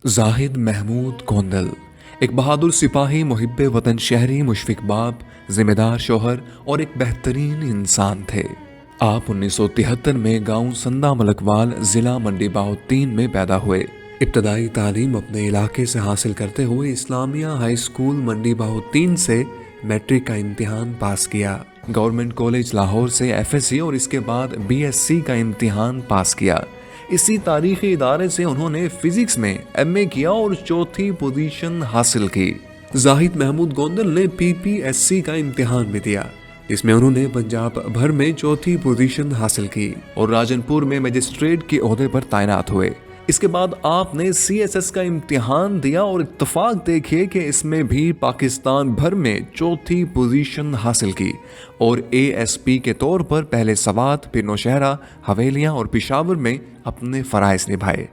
زاہد محمود گوندل ایک بہادر سپاہی، محب وطن، شہری، مشفق باپ، ذمہ دار شوہر اور ایک بہترین انسان تھے۔ آپ 1973 میں گاؤں سندا ملکوال، ضلع منڈی باؤ 3 میں پیدا ہوئے۔ ابتدائی تعلیم اپنے علاقے سے حاصل کرتے ہوئے اسلامیہ ہائی اسکول منڈی باؤ 3 سے میٹرک کا امتحان پاس کیا۔ گورنمنٹ کالج لاہور سے ایف ایس سی اور اس کے بعد بی ایس سی کا امتحان پاس کیا۔ اسی تاریخی ادارے سے انہوں نے فزکس میں ایم اے کیا اور چوتھی پوزیشن حاصل کی۔ زاہد محمود گوندل نے پی پی ایس سی کا امتحان بھی دیا، جس میں انہوں نے پنجاب بھر میں چوتھی پوزیشن حاصل کی اور راجن پور میں مجسٹریٹ کے عہدے پر تعینات ہوئے۔ اس کے بعد آپ نے سی ایس ایس کا امتحان دیا اور اتفاق دیکھیے کہ اس میں بھی پاکستان بھر میں چوتھی پوزیشن حاصل کی اور اے ایس پی کے طور پر پہلے سوات، پھر نوشہرہ، حویلیاں اور پشاور میں اپنے فرائض نبھائے۔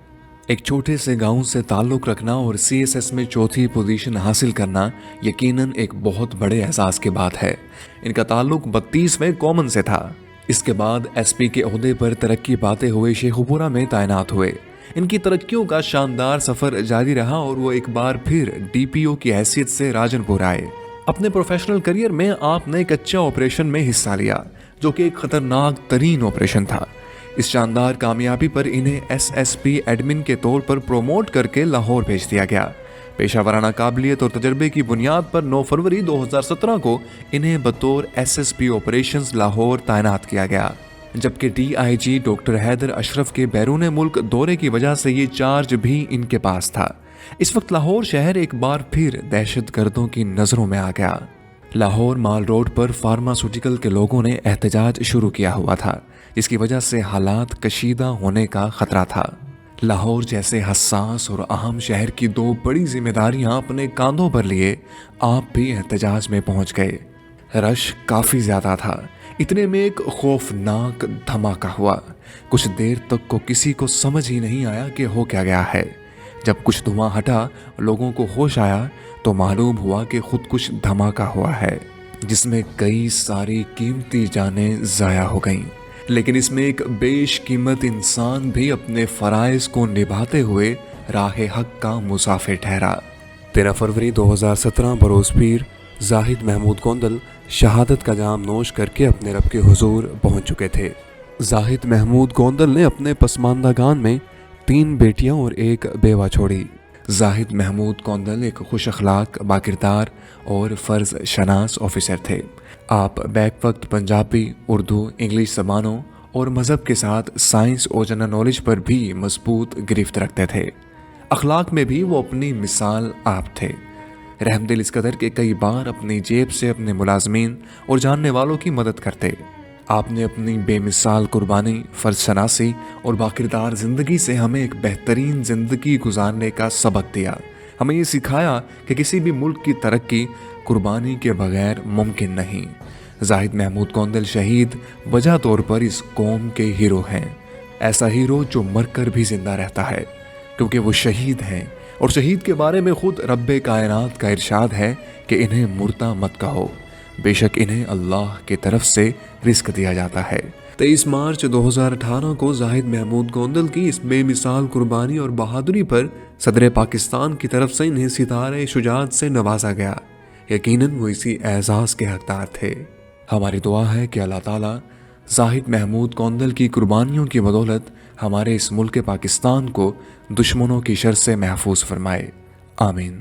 ایک چھوٹے سے گاؤں سے تعلق رکھنا اور سی ایس ایس میں چوتھی پوزیشن حاصل کرنا یقیناً ایک بہت بڑے اعزاز کی بات ہے۔ ان کا تعلق 32ویں کامن سے تھا۔ اس کے بعد ایس پی کے عہدے پر ترقی پاتے ہوئے شیخوپورہ میں تعینات ہوئے۔ ان کی ترقیوں کا شاندار سفر جاری رہا اور وہ ایک بار پھر ڈی پی او کی حیثیت سے راجن پور آئے۔ اپنے پروفیشنل کریئر میں آپ نے کچا آپریشن میں حصہ لیا، جو کہ ایک خطرناک ترین آپریشن تھا۔ اس شاندار کامیابی پر انہیں ایس ایس پی ایڈمن کے طور پر پروموٹ کر کے لاہور بھیج دیا گیا۔ پیشہ ورانہ قابلیت اور تجربے کی بنیاد پر 9 فروری 2017 کو انہیں بطور S S P operations Lahore تعینات کیا گیا، جبکہ D I G doctor Haider Ashraf کے بیرون ملک دورے کی وجہ سے یہ چارج بھی ان کے پاس تھا۔ اس وقت لاہور شہر ایک بار پھر دہشت گردوں کی نظروں میں آ گیا۔ لاہور مال روڈ پر فارماسوٹیکل کے لوگوں نے احتجاج شروع کیا ہوا تھا، جس کی وجہ سے حالات کشیدہ ہونے کا خطرہ تھا۔ لاہور جیسے حساس اور اہم شہر کی 2 بڑی ذمہ داریاں اپنے کاندھوں پر لیے آپ بھی احتجاج میں پہنچ گئے۔ رش کافی زیادہ تھا۔ اتنے میں ایک خوفناک دھماکہ ہوا۔ کچھ دیر تک کو کسی کو سمجھ ہی نہیں آیا کہ ہو کیا گیا ہے۔ جب کچھ دھواں ہٹا، لوگوں کو ہوش آیا تو معلوم ہوا کہ خود کچھ دھماکہ ہوا ہے، جس میں کئی ساری قیمتی جانیں ضائع ہو گئیں۔ لیکن اس میں ایک بیش قیمت انسان بھی اپنے فرائض کو نبھاتے ہوئے راہ حق کا مسافر ٹھہرا۔ 13 فروری 2017 بروز پیر زاہد محمود گوندل شہادت کا جام نوش کر کے اپنے رب کے حضور پہنچ چکے تھے۔ زاہد محمود گوندل نے اپنے پسماندگان میں 3 بیٹیاں اور 1 بیوہ چھوڑی۔ زاہد محمود گوندل ایک خوش اخلاق، باکردار اور فرض شناس آفیسر تھے۔ آپ بیک وقت پنجابی، اردو، انگلش زبانوں اور مذہب کے ساتھ سائنس اور جنرل نالج پر بھی مضبوط گرفت رکھتے تھے۔ اخلاق میں بھی وہ اپنی مثال آپ تھے۔ رحم دل اس قدر کہ کئی بار اپنی جیب سے اپنے ملازمین اور جاننے والوں کی مدد کرتے۔ آپ نے اپنی بے مثال قربانی، فرض شناسی اور باکردار زندگی سے ہمیں ایک بہترین زندگی گزارنے کا سبق دیا۔ ہمیں یہ سکھایا کہ کسی بھی ملک کی ترقی قربانی کے بغیر ممکن نہیں۔ زاہد محمود گوندل شہید وجہ طور پر اس قوم کے ہیرو ہیں۔ ایسا ہیرو جو مر کر بھی زندہ رہتا ہے، کیونکہ وہ شہید ہیں، اور شہید کے بارے میں خود رب کائنات کا ارشاد ہے کہ انہیں مردہ مت کہو، بے شک انہیں اللہ کی طرف سے رزق دیا جاتا ہے۔ 23 مارچ 2018 کو زاہد محمود گوندل کی اس بے مثال قربانی اور بہادری پر صدر پاکستان کی طرف سے انہیں ستارہ شجاعت سے نوازا گیا۔ یقیناً وہ اسی اعزاز کے حقدار تھے۔ ہماری دعا ہے کہ اللہ تعالیٰ زاہد محمود گوندل کی قربانیوں کی بدولت ہمارے اس ملک پاکستان کو دشمنوں کی شر سے محفوظ فرمائے۔ آمین۔